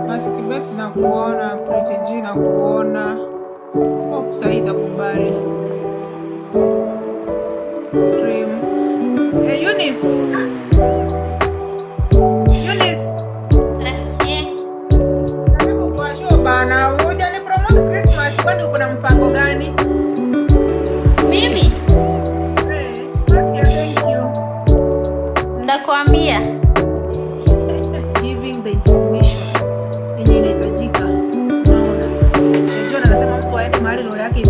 Maskibet na kuona, Pretty G na kuona. Hope Saida kubali. Cream. Eunice. Karibu kwa show bana. Hujani promote Christmas, kwani uko na mpango gani? Mimi? Thank you. Ndakwambia. Giving the information yenye inahitajika. Unaona? Najua anasema mtu aende mahali roho yake